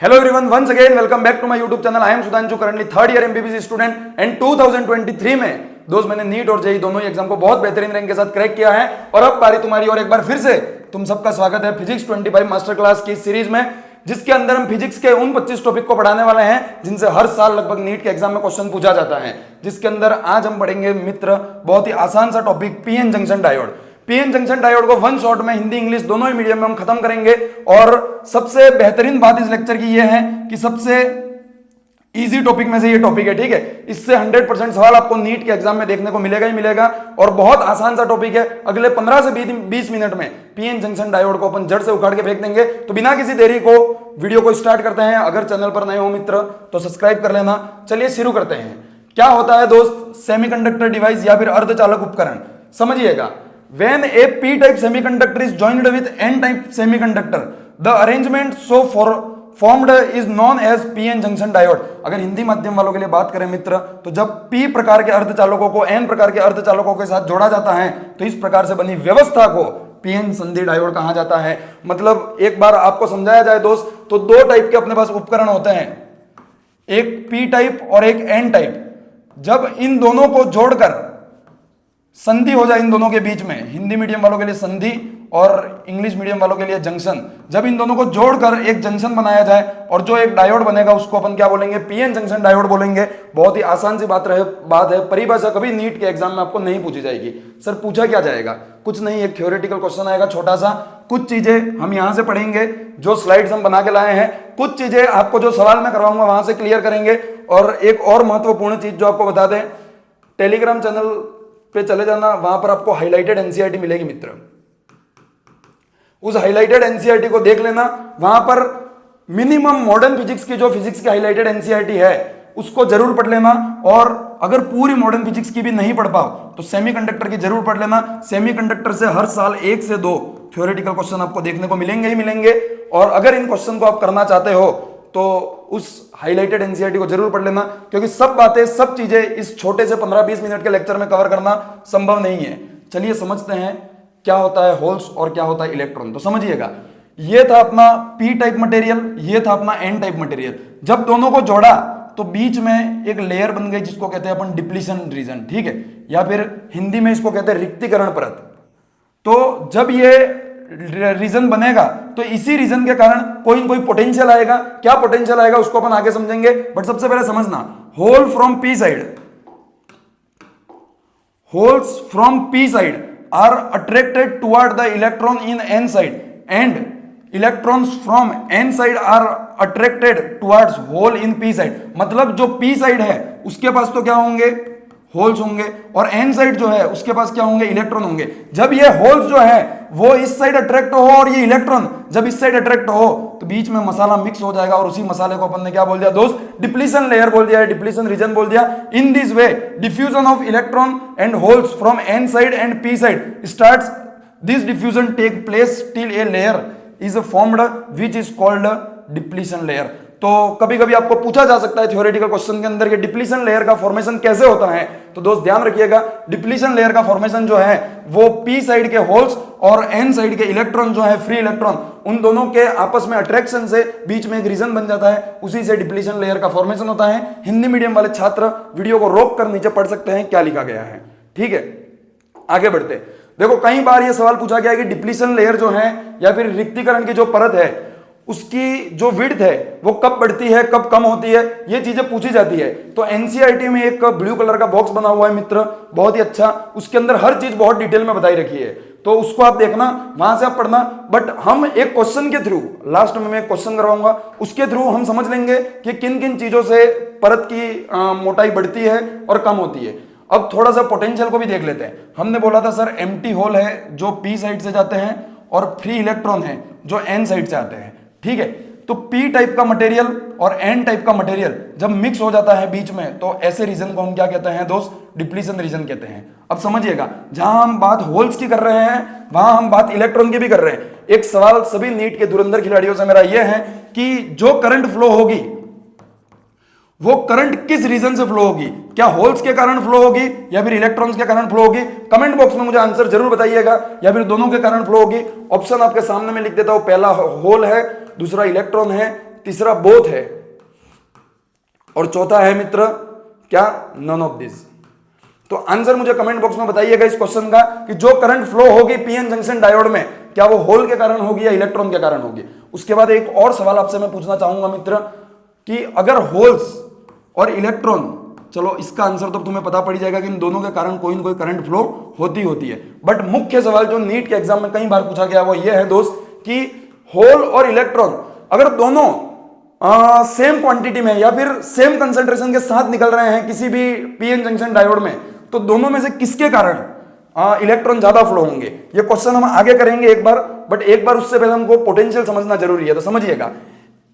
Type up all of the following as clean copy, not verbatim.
Hello everyone, once again welcome back to my YouTube channel. I am Sudhanshu, currently third year MBBS student and 2023 में दोस्त मैंने NEET और JEE दोनों ही exam को बहुत बेहतरीन रैंक के साथ क्रैक किया है और अब बारी तुम्हारी और एक बार फिर से तुम सबका स्वागत है फिजिक्स 25 मास्टर क्लास की सीरीज में, जिसके अंदर हम फिजिक्स के उन 25 टॉपिक को पढ़ाने वाले हैं जिनसे हर साल लगभग नीट के एग्जाम में क्वेश्चन पूछा जाता है। जिसके अंदर आज हम पढ़ेंगे मित्र बहुत ही आसान सा topic PN junction diode. PN junction diode को वन शॉट में हिंदी इंग्लिश दोनों ही मीडियम में हम खत्म करेंगे। और सबसे बेहतरीन बात इस लेक्चर की यह है कि सबसे इजी टॉपिक में से ये टॉपिक है, ठीक है। इससे 100% सवाल आपको नीट के एग्जाम में देखने को मिलेगा ही मिलेगा और बहुत आसान सा टॉपिक है। अगले 15 से 20 मिनट में पीएन जंक्शन डायोड को अपन जड़ से उखाड़ के फेंक देंगे। तो बिना किसी देरी को वीडियो को स्टार्ट करते हैं। अगर चैनल पर नए हो मित्र तो सब्सक्राइब कर लेना। चलिए शुरू करते हैं। क्या होता है दोस्त सेमीकंडक्टर डिवाइस या फिर अर्धचालक उपकरण? समझिएगा, when a p-type semiconductor is joined with n-type semiconductor the arrangement so formed is known as pn junction diode। अगर हिंदी माध्यम वालों के लिए बात करें मित्र तो जब p प्रकार के अर्धचालकों को n प्रकार के अर्धचालकों के साथ जोड़ा जाता है तो इस प्रकार से बनी व्यवस्था को पीएन संधि डायोड कहा जाता है। मतलब एक बार आपको समझाया जाए दोस्त तो दो टाइप के अपने पास उपकरण होते हैं, एक p टाइप और एक n टाइप। जब इन दोनों को जोड़कर संधि हो जाए इन दोनों के बीच में, हिंदी मीडियम वालों के लिए संधि और इंग्लिश मीडियम वालों के लिए जंक्शन, जब इन दोनों को जोड़कर एक जंक्शन बनाया जाए और जो एक डायोड बनेगा उसको अपन क्या बोलेंगे? पीएन जंक्शन डायोड बोलेंगे। बहुत ही आसान सी बात है। परिभाषा कभी नीट के एग्जाम में आपको नहीं पूछी जाएगी। सर पूछा क्या जाएगा? कुछ नहीं, एक थ्योरेटिकल क्वेश्चन आएगा छोटा सा। कुछ चीजें हम यहां से पढ़ेंगे, जो स्लाइड्स हम बना के लाए हैं, कुछ चीजें आपको जो सवाल मैं करवाऊंगा वहां से क्लियर करेंगे। और एक और महत्वपूर्ण चीज जो आपको बता दें, टेलीग्राम चैनल पे चले जाना, वहां पर आपको हाइलाइटेड एनसीईआरटी मिलेगी मित्र। उस हाइलाइटेड एनसीईआरटी को देख लेना। वहां पर मिनिमम मॉडर्न फिजिक्स की जो फिजिक्स की हाइलाइटेड एनसीईआरटी है उसको जरूर पढ़ लेना। और अगर पूरी मॉडर्न फिजिक्स की भी नहीं पढ़ पाओ तो सेमीकंडक्टर की जरूर पढ़ लेना। सेमीकंडक्टर से हर साल 1 से 2 थ्योरेटिकल क्वेश्चन आपको देखने को मिलेंगे ही मिलेंगे। और अगर इन क्वेश्चन को आप करना चाहते हो तो उस हाइलाइटेड एनसीईआरटी को जरूर पढ़ लेना, क्योंकि सब बातें सब चीजें इस छोटे से 15-20 मिनट के लेक्चर में कवर करना संभव नहीं है। चलिए समझते हैं क्या होता है होल्स और क्या होता है इलेक्ट्रॉन। तो समझिएगा, ये था अपना पी टाइप मटेरियल, ये था अपना एन टाइप मटेरियल। जब दोनों को जोड़ा तो बीच में एक लेयर बन गई जिसको कहते हैं अपन डिप्लीशन रीजन, ठीक है, या फिर हिंदी में इसको कहते हैं रिक्तीकरण परत। तो जब ये रीजन बनेगा तो इसी रीजन के कारण कोई न कोई पोटेंशियल आएगा। क्या पोटेंशियल आएगा उसको अपन आगे समझेंगे, बट सबसे पहले समझना, hole from P side, holes from P side are attracted toward the electron in N side and electrons from N side are attracted towards hole in P side. मतलब जो पी साइड है उसके पास तो क्या होंगे? होल्स होंगे, और N side जो है उसके पास क्या होंगे? इलेक्ट्रॉन होंगे। जब ये होल्स जो है वो इस साइड अट्रैक्ट हो और ये इलेक्ट्रॉन जब इस साइड अट्रैक्ट हो तो बीच में मसाला मिक्स हो जाएगा और उसी मसाले को अपन ने क्या बोल दिया दोस्त? डिप्लीशन लेयर बोल दिया है, डिप्लीशन रीजन बोल दिया। In this way diffusion of electron and holes from N side and P side starts. This diffusion take place till a layer is formed which is called depletion layer. तो कभी कभी आपको पूछा जा सकता है थ्योरेटिकल क्वेश्चन के अंदर कि डिप्लीशन लेयर का फॉर्मेशन कैसे होता है। तो दोस्त ध्यान रखिएगा, डिप्लीशन लेयर का फॉर्मेशन जो है वो पी साइड के होल्स और एन साइड के इलेक्ट्रॉन जो है फ्री इलेक्ट्रॉन, उन दोनों के आपस में अट्रैक्शन से बीच में एक रीजन बन जाता है, उसी से डिप्लीशन लेयर का फॉर्मेशन होता है। हिंदी मीडियम वाले छात्र वीडियो को रोक कर नीचे पढ़ सकते हैं क्या लिखा गया है, ठीक है। आगे बढ़ते, देखो कई बार यह सवाल पूछा गया है कि डिप्लीशन लेयर जो है या फिर रिक्तीकरण की जो परत है उसकी जो विड्थ है वो कब बढ़ती है कब कम होती है, ये चीजें पूछी जाती है। तो एनसीईआरटी में एक ब्लू कलर का बॉक्स बना हुआ है मित्र, बहुत ही अच्छा, उसके अंदर हर चीज बहुत डिटेल में बताई रखी है। तो उसको आप देखना, वहां से आप पढ़ना। बट हम एक क्वेश्चन के थ्रू, लास्ट में मैं एक क्वेश्चन करवाऊंगा, उसके थ्रू हम समझ लेंगे कि किन किन चीजों से परत की मोटाई बढ़ती है और कम होती है। अब थोड़ा सा पोटेंशियल को भी देख लेते हैं। हमने बोला था सर एम्प्टी होल है जो पी साइड से जाते हैं और फ्री इलेक्ट्रॉन है जो एन साइड से आते हैं, ठीक है। तो पी टाइप का मटेरियल और एन टाइप का मटेरियल जब मिक्स हो जाता है बीच में तो ऐसे रीजन को हम क्या कहते हैं दोस्त? डिप्लीशन रीजन कहते हैं। अब समझिएगा, जहां हम बात होल्स की कर रहे हैं वहां हम बात इलेक्ट्रॉन की भी कर रहे हैं। एक सवाल सभी नीट के धुरंधर खिलाड़ियों से मेरा यह है कि जो करंट फ्लो होगी वो करंट किस रीजन से फ्लो होगी? क्या होल्स के कारण फ्लो होगी या फिर इलेक्ट्रॉन्स के कारण फ्लो होगी? कमेंट बॉक्स में मुझे आंसर जरूर बताइएगा। या फिर दोनों के कारण फ्लो होगी? ऑप्शन आपके सामने में लिख देता हूं, पहला होल है, दूसरा इलेक्ट्रॉन है, तीसरा बोथ है, और चौथा है मित्र क्या, नन ऑफ दिस। तो आंसर मुझे कमेंट बॉक्स में बताइएगा इस क्वेश्चन का कि जो करंट फ्लो होगी पीएन जंक्शन डायोड में, क्या वो होल के कारण होगी या इलेक्ट्रॉन के कारण होगी। उसके बाद एक और सवाल आपसे मैं पूछना चाहूंगा मित्र कि अगर होल्स और इलेक्ट्रॉन, चलो इसका आंसर तो तुम्हें पता पड़ जाएगा कि इन दोनों के कारण कोई ना कोई करंट फ्लो होती है, बट मुख्य सवाल जो नीट के एग्जाम में कई बार पूछा गया वो ये है दोस्त कि होल और इलेक्ट्रॉन अगर दोनों सेम क्वांटिटी में या फिर सेम कंसंट्रेशन के साथ निकल रहे हैं किसी भी पीएन जंक्शन डायोड में, तो दोनों में से किसके कारण इलेक्ट्रॉन ज्यादा फ्लो होंगे। ये क्वेश्चन हम आगे करेंगे एक बार, बट एक बार उससे पहले हमको पोटेंशियल समझना जरूरी है। तो समझिएगा,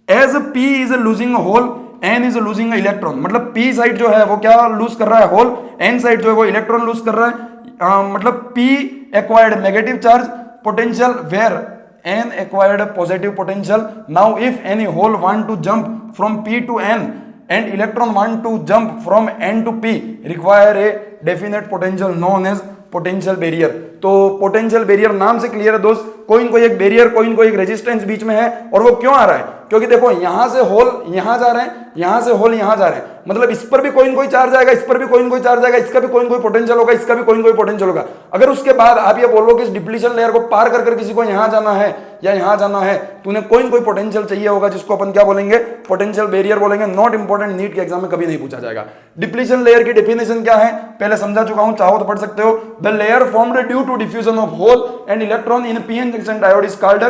as P is losing hole, N is losing electron, मतलब पी साइड जो है वो क्या लूज कर रहा है, होल, एन साइड जो है वो इलेक्ट्रॉन लूज कर रहा है। मतलब P acquired negative charge potential where n acquired positive potential. Now if any hole want to jump from p to n and electron want to jump from n to p require a definite potential known as potential barrier. तो potential barrier नाम से clear है दोस्त, कोई न कोई एक barrier, कोई न कोई एक रेजिस्टेंस बीच में है। और वो क्यों आ रहा है, क्योंकि देखो यहां से होल यहां जा रहे हैं, यहां से होल यहां जा रहे हैं, मतलब इस पर भी कोई न कोई चार्ज आएगा, इस पर भी कोई न कोई चार्ज आएगा, इसका भी कोई न कोई पोटेंशियल होगा, इसका भी कोई न कोई पोटेंशियल होगा। अगर उसके बाद आप ये बोलो कि इस डिप्लीशन लेयर को पार कर कर किसी को यहां जाना है या यहां जाना है, तो उन्हें कोई न कोई पोटेंशियल चाहिए होगा, जिसको अपन क्या बोलेंगे, पोटेंशियल बैरियर बोलेंगे। नॉट इंपॉर्टेंट, नीट के एग्जाम में कभी नहीं पूछा जाएगा। डिप्लीशन लेयर की डेफिनेशन क्या है पहले समझा चुका हूं, चाहो तो पढ़ सकते हो। The layer formed due to diffusion of hole and electron in PN junction diode is called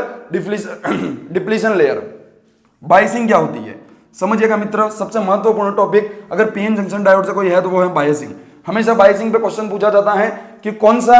depletion layer. Biasing क्या होती है समझिएगा मित्र, सबसे महत्वपूर्ण टॉपिक अगर पीएन जंक्शन डायोड से कोई है तो वो है बायसिंग। हमेशा बायसिंग पे क्वेश्चन पूछा जाता है कि कौन सा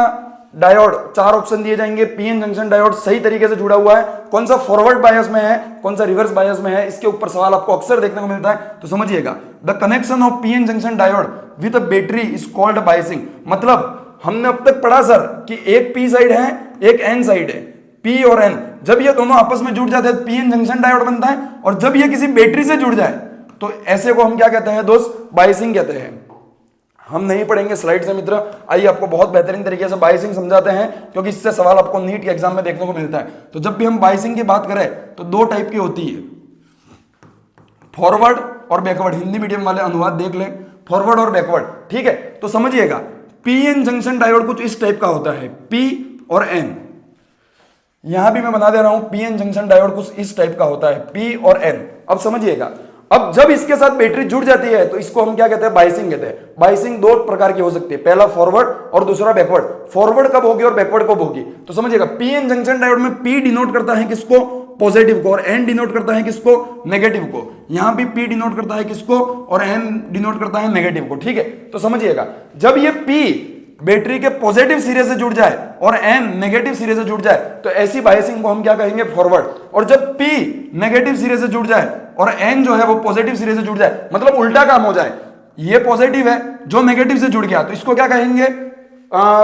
डायोड, चार ऑप्शन दिए जाएंगे, पीएन जंक्शन डायोड सही तरीके से जुड़ा हुआ है, कौन सा फॉरवर्ड बायस में है, कौन सा रिवर्स बायस में है, इसके ऊपर सवाल आपको अक्सर देखने को मिलता है। तो समझिएगा, the connection of PN junction diode with a battery is called biasing. मतलब हमने अब तक पढ़ा सर कि एक पी साइड है एक एन साइड है, पी और एन, जब ये दोनों आपस में जुड़ जाते हैं पीएन जंक्शन डायोड बनता है, और जब ये किसी बैटरी से जुड़ जाए तो ऐसे को हम क्या कहते हैं दोस्त, बायसिंग कहते हैं। हम नहीं पढ़ेंगे स्लाइड से मित्र, आइए आपको बहुत बेहतरीन तरीके से बायसिंग समझाते हैं, क्योंकि इससे सवाल आपको नीट के एग्जाम में देखने को मिलता है। तो जब भी हम बायसिंग की बात करें तो दो टाइप की होती है, फॉरवर्ड और बैकवर्ड। हिंदी मीडियम वाले अनुवाद देख लें, फॉरवर्ड और बैकवर्ड, ठीक है। तो समझिएगा, पीएन जंक्शन डायोड कुछ इस टाइप का होता है, पी और एन। यहां भी मैं बना दे रहा हूं, पीएन जंक्शन डायोड कुछ इस टाइप का होता है, पी और एन। अब समझिएगा, अब जब इसके साथ बैटरी जुड़ जाती है तो इसको हम क्या कहते हैं, बायसिंग कहते हैं। बायसिंग दो प्रकार की हो सकती है, पहला फॉरवर्ड और दूसरा बैकवर्ड। फॉरवर्ड कब होगी और बैकवर्ड कब होगी, तो समझिएगा, पीएन जंक्शन डायोड में पी डिनोट करता है किसको, पॉजिटिव को, और एन डिनोट करता है किसको, नेगेटिव को। यहां भी पी डिनोट करता है किसको, और एन डिनोट करता है नेगेटिव को, ठीक है। तो समझिएगा, जब ये पी बैटरी के पॉजिटिव सिरे से जुड़ जाए और एन नेगेटिव सिरे से जुड़ जाए तो ऐसी बायसिंग को हम क्या कहेंगे, फॉरवर्ड। और जब पी नेगेटिव सिरे से जुड़ जाए और एन जो है वो पॉजिटिव सिरे से जुड़ जाए, मतलब उल्टा काम हो जाए, ये पॉजिटिव है जो नेगेटिव से जुड़ गया, तो इसको क्या कहेंगे,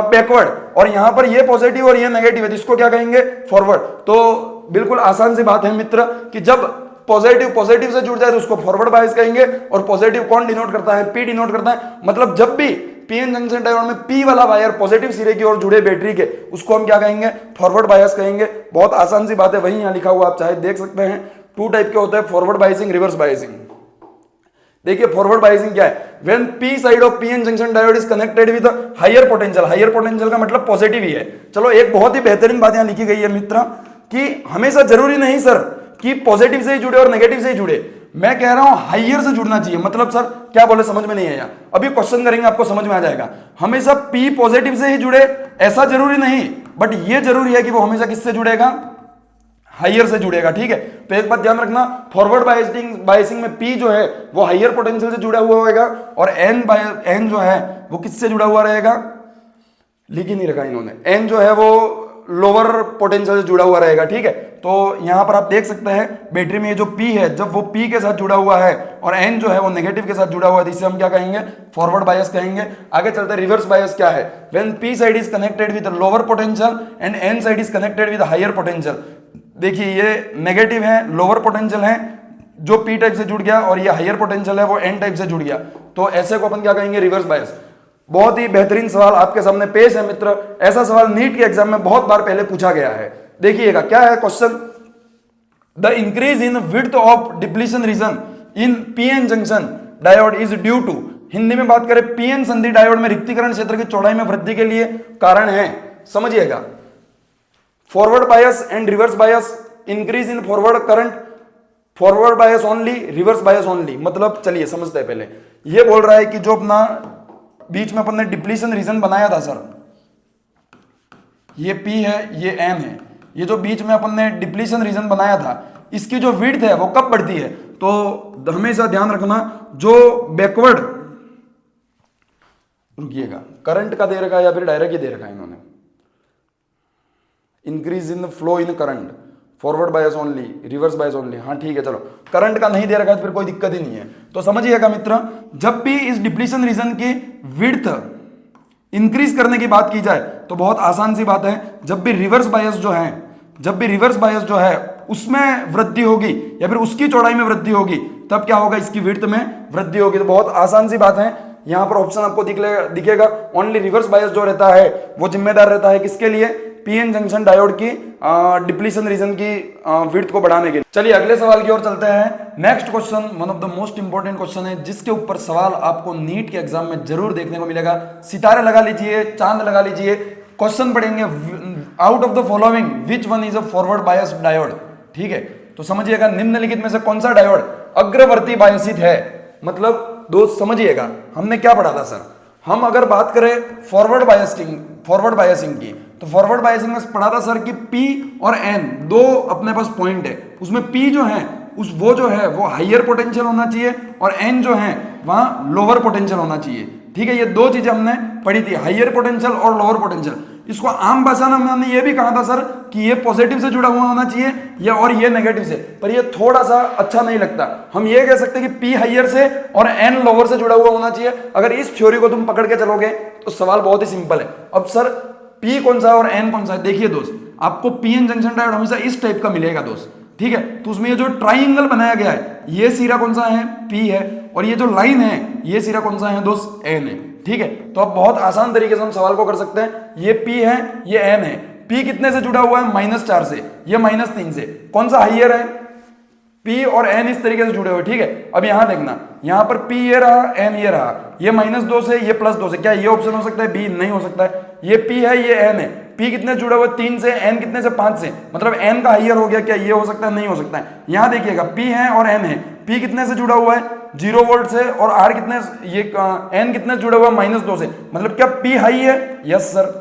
बैकवर्ड। और यहां पर ये पॉजिटिव और ये नेगेटिव है, तो इसको क्या कहेंगे, फॉरवर्ड। तो बिल्कुल आसान सी बात है मित्र कि जब पॉजिटिव से जुड़ जाए तो उसको फॉरवर्ड बायस कहेंगे, और पॉजिटिव कौन डिनोट करता है, पी डिनोट करता है। मतलब जब भी पीएन जंक्शन डायोड में पी वाला वायर पॉजिटिव सिरे की ओर जुड़े बैटरी के, उसको हम क्या कहेंगे, फॉरवर्ड बायस कहेंगे। बहुत आसान सी बात है, वही यहां लिखा हुआ, आप चाहे देख सकते हैं। टू टाइप के होते हैं, फॉरवर्ड बायसिंग, रिवर्स बायसिंग। देखिए फॉरवर्ड बायसिंग क्या है, when P side of PN junction diode is connected with higher potential. Higher potential का मतलब पॉजिटिव ही है। चलो एक बहुत ही बेहतरीन बात यहां लिखी गई है मित्र कि हमेशा जरूरी नहीं सर कि पॉजिटिव से ही जुड़े और नेगेटिव से ही जुड़े, मैं कह रहा हूं हाइयर से जुड़ना चाहिए। मतलब सर क्या बोले, समझ में नहीं आया, अभी क्वेश्चन करेंगे आपको समझ में आ जाएगा। हमेशा पी पॉजिटिव से ही जुड़े ऐसा जरूरी नहीं, बट ये जरूरी है कि वो हमेशा किससे जुड़ेगा, हाइयर से जुड़ेगा, ठीक है। तो एक बात ध्यान रखना, फॉरवर्ड बायसिंग में पी जो है वो हाइयर पोटेंशियल से जुड़ा हुआ होगा, और एन जो है वो किससे जुड़ा हुआ रहेगा, लिख ही नहीं रखा इन्होंने, एन जो है वो लोअर पोटेंशियल से जुड़ा हुआ रहेगा, ठीक है। तो यहां पर आप देख सकते हैं बैटरी में ये जो P है, जब वो P के साथ जुड़ा हुआ है और N जो है वो नेगेटिव के साथ जुड़ा हुआ है, तो इसे हम क्या कहेंगे, फॉरवर्ड बायस कहेंगे। आगे चलते हैं, रिवर्स बायस क्या है, when P side is connected with lower potential and N side is connected with higher potential. देखिए ये नेगेटिव है, लोअर पोटेंशियल है जो P टाइप से जुड़ गया, और ये हायर पोटेंशियल है वो N टाइप से जुड़ गया, तो ऐसे को अपन क्या कहेंगे, रिवर्स बायस। बहुत ही बेहतरीन सवाल आपके सामने पेश है मित्र। ऐसा सवाल नीट के एग्जाम में बहुत बार पहले पूछा गया है। देखिएगा क्या है question, the increase in width of depletion region in PN junction diode is due to, Hindi में बात करें पीएन संधि डायोड में रिक्तीकरण क्षेत्र की चौड़ाई में वृद्धि के लिए कारण है। समझिएगा, forward bias and reverse bias, increase in forward current, forward bias only, reverse bias only. मतलब चलिए समझते हैं। पहले ये बोल रहा है कि जो अपना बीच में अपन ने डिप्लीशन रीजन बनाया था सर, ये P है, ये N है, ये जो बीच में अपन ने डिप्लीशन रीजन बनाया था, इसकी जो विड्थ है वो कब बढ़ती है? तो हमेशा ध्यान रखना, जो बैकवर्ड, रुकिएगा, करंट का दे रखा है या फिर डायरेक्ट ही दे रखा है इन्होंने, increase in flow in current, forward bias only, reverse bias only. हाँ ठीक है, चलो करंट का नहीं दे रखा है तो फिर कोई दिक्कत ही नहीं है। तो समझिएगा मित्र, जब भी इस डिप्लीशन रीजन की विड्थ इंक्रीज करने की बात की जाए तो बहुत आसान सी बात है, जब भी रिवर्स बायस जो है उसमें वृद्धि होगी या फिर उसकी चौड़ाई में वृद्धि होगी, तब क्या होगा? इसकी विड्थ में वृद्धि होगी। तो बहुत आसान सी बात है, यहां पर ऑप्शन आपको दिखेगा ओनली रिवर्स बायस जो रहता है वो जिम्मेदार रहता है किसके लिए? पीएन जंक्शन डायोड की डिप्लीशन रीजन की विड्थ को बढ़ाने के लिए। चलिए अगले सवाल की ओर चलते हैं। Next question one of the most important question है, जिसके ऊपर सवाल आपको नीट के एग्जाम में जरूर देखने को मिलेगा। सितारे लगा लीजिए, चांद लगा लीजिए। क्वेश्चन पढ़ेंगे, out of the following which one is a forward bias diode. ठीक है, तो समझिएगा निम्नलिखित में से कौन सा डायोड अग्रवर्ती बायसित है? मतलब दोस्त समझिएगा, हमने क्या पढ़ा था सर, हम अगर बात करें फॉरवर्ड बायसिंग की, तो फॉरवर्ड बायसिंग में पढ़ा था सर कि P और N दो अपने पास पॉइंट है, उसमें P जो है वो हाइयर पोटेंशियल होना चाहिए और N जो है वहां लोअर पोटेंशियल होना चाहिए। ठीक है, ये दो चीजें हमने पढ़ी थी, हाइयर पोटेंशियल और लोअर पोटेंशियल। इसको आम भाषा में हमने ये भी कहा था सर कि ये पॉजिटिव से जुड़ा हुआ होना चाहिए या और ये नेगेटिव से, पर ये थोड़ा सा अच्छा नहीं लगता। हम ये कह सकते हैं कि P हाइयर से और N लोअर से जुड़ा हुआ होना चाहिए। अगर इस थ्योरी को तुम पकड़ के चलोगे तो सवाल बहुत ही सिंपल है। अब सर P कौन सा है और N कौन सा है? देखिए दोस्त, आपको पीएन जंक्शन डायोड हमेशा इस टाइप का मिलेगा दोस्त। ठीक है, तो उसमें ये जो ट्राइंगल बनाया गया है, ये सिरा कौन सा है? P है, और ये जो लाइन है ये सिरा कौन सा है दोस्त? N है। ठीक है, तो अब बहुत आसान तरीके से हम सवाल को कर सकते हैं, ये P है, ये N है। P कितने से जुड़ा हुआ है? -4 से, ये -3 से। कौन सा हाइयर है? P और N इस तरीके से जुड़े हुए। ठीक है, अब यहां देखना, यहां पर P ये रहा, N ये रहा, ये -2 से, ये +2 से। क्या ये ऑप्शन हो सकता है? B नहीं हो सकता है। ये P है, ये N है। P कितने जुड़ा हुआ? 3 से, N कितने से? 5 से, मतलब N का हाइयर हो गया। क्या ये हो सकता है? नहीं हो सकता है। यहां देखिएगा, P है और N है। P कितने से जुड़ा हुआ है? 0 वोल्ट से, और R कितने, ये N कितने जुड़ा हुआ है? -2 से। मतलब क्या P हाई है? यस सर,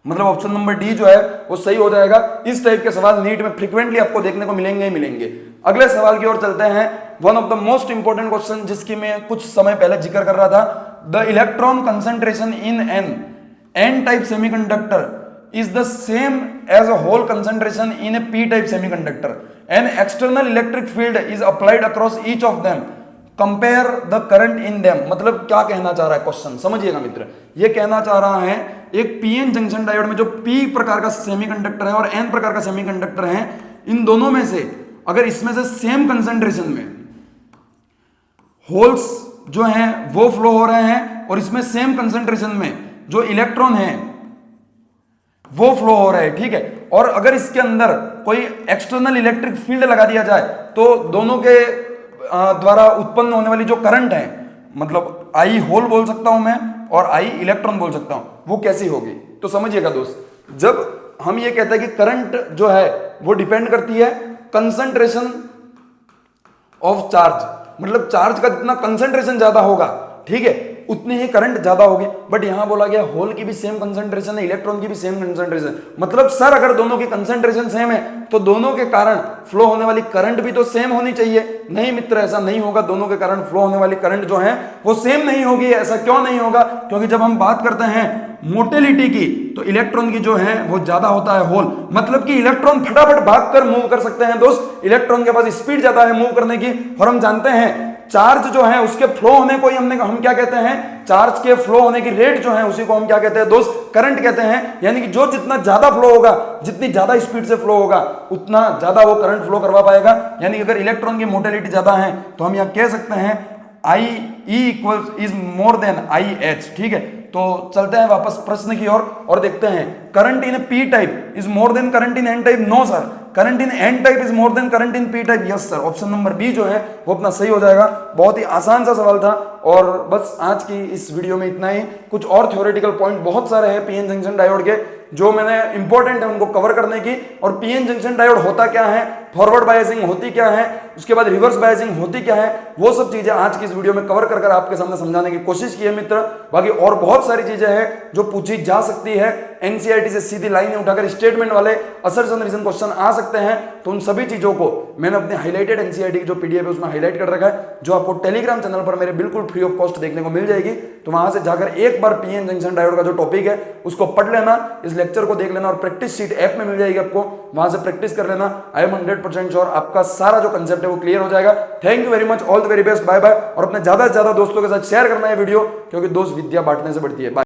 मतलब ऑप्शन नंबर डी जो है वो सही हो जाएगा। इस टाइप के सवाल नीट में फ्रीक्वेंटली आपको देखने को मिलेंगे ही मिलेंगे। अगले सवाल की ओर चलते हैं, one of the most important question जिसकी मैं कुछ समय पहले जिक्र कर रहा था। The electron concentration in N type semiconductor is the same as a whole concentration in a p-type semiconductor. An external electric field is applied across each of them. Compare the current in them. मतलब क्या कहना चाह रहा है question, समझिएगा मित्र। ये कहना चाह रहा है एक पीएन जंक्शन डायोड में जो p प्रकार का सेमीकंडक्टर है और n प्रकार का सेमीकंडक्टर है, इन दोनों में से अगर इसमें से सेम कंसंट्रेशन में होल्स जो हैं वो फ्लो हो रहे हैं और इसमें सेम कंसंट्रेशन में जो इलेक्ट्रॉन है वो फ्लो हो रहा है। ठीक है, और अगर इसके अंदर कोई एक्सटर्नल इलेक्ट्रिक फील्ड लगा दिया जाए तो दोनों के द्वारा उत्पन्न होने वाली जो करंट है, मतलब आई होल बोल सकता हूं मैं और आई इलेक्ट्रॉन बोल सकता हूं, वो कैसी होगी? तो समझिएगा दोस्त, जब हम ये कहते हैं कि करंट जो है वो डिपेंड करती है कंसंट्रेशन ऑफ चार्ज, मतलब चार्ज का जितना कंसंट्रेशन ज्यादा होगा, ठीक है, उतनी ही करंट ज्यादा होगी। बट यहां बोला गया होल की भी सेम कंसंट्रेशन है, इलेक्ट्रॉन की भी सेम कंसंट्रेशन। मतलब सर अगर दोनों की कंसंट्रेशन सेम है तो दोनों के कारण फ्लो होने वाली करंट भी तो सेम होनी चाहिए। नहीं मित्र, ऐसा नहीं होगा। दोनों के कारण फ्लो होने वाली करंट जो है वो सेम नहीं होगी। ऐसा क्यों नहीं होगा? क्योंकि जब हम बात करते हैं मोटिलिटी की तो इलेक्ट्रॉन की जो है वो ज्यादा होता है होल, मतलब कि इलेक्ट्रॉन फटाफट भागकर मूव कर सकते हैं दोस्त। इलेक्ट्रॉन के पास स्पीड ज्यादा है मूव करने की। और हम जानते हैं चार्ज जो है उसके फ्लो होने को ही हम क्या कहते हैं? चार्ज के फ्लो होने की रेट जो है उसी को हम क्या कहते हैं दोस्त? करंट कहते हैं। यानी कि जो जितना ज्यादा फ्लो होगा, जितनी ज्यादा स्पीड से फ्लो होगा, उतना ज्यादा वो करंट फ्लो करवा पाएगा। यानी कि अगर इलेक्ट्रॉन की मोटिलिटी ज्यादा है तो हम यहां कह सकते हैं I E equals is more than I H. ठीक है, तो चलते हैं वापस प्रश्न की ओर और देखते हैं current in P type is more than current in N type. No sir, current in N type is more than current in P type? Yes sir, option number B जो है वो अपना सही हो जाएगा। बहुत ही आसान सा सवाल था। और बस आज की इस वीडियो में इतना ही। कुछ और थ्योरेटिकल पॉइंट बहुत सारे हैं पीएन जंक्शन डायोड के जो मैंने इंपॉर्टेंट है उनको कवर करने की। और पीएन जंक्शन डायोड होता क्या है, फॉरवर्ड बायसिंग होती क्या है, उसके बाद रिवर्स बायसिंग होती क्या है, वो सब चीजें आज की इस वीडियो में कवर कर आपके सामने समझाने की कोशिश की है मित्र। बाकी और बहुत सारी चीजें हैं जो पूछी जा सकती है। एनसीईआरटी से सीधी लाइन उठाकर स्टेटमेंट वाले असर्शन रीजन क्वेश्चन आ सकते हैं। तो उन सभी चीजों को मैंने अपने हाईलाइटेड एनसीईआरटी की जो पीडीएफ है उसमें हाईलाइट कर रखा है, जो आपको टेलीग्राम चैनल पर मेरे बिल्कुल फ्री ऑफ कॉस्ट देखने को मिल जाएगी। तो वहां से जाकर एक बार पीएन जंक्शन डायोड का जो टॉपिक है उसको पढ़ लेना, इस लेक्चर को देख लेना और प्रैक्टिस शीट ऐप में मिल जाएगी आपको, वहां से प्रैक्टिस कर लेना। आई एम 100% श्योर आपका सारा जो कंसेप्ट है वो क्लियर हो जाएगा। Thank you very much, all the very best, bye bye. और अपने ज्यादा से ज्यादा दोस्तों के साथ शेयर करना है वीडियो, क्योंकि दोस्त विद्या बांटने से बढ़ती है। बाय।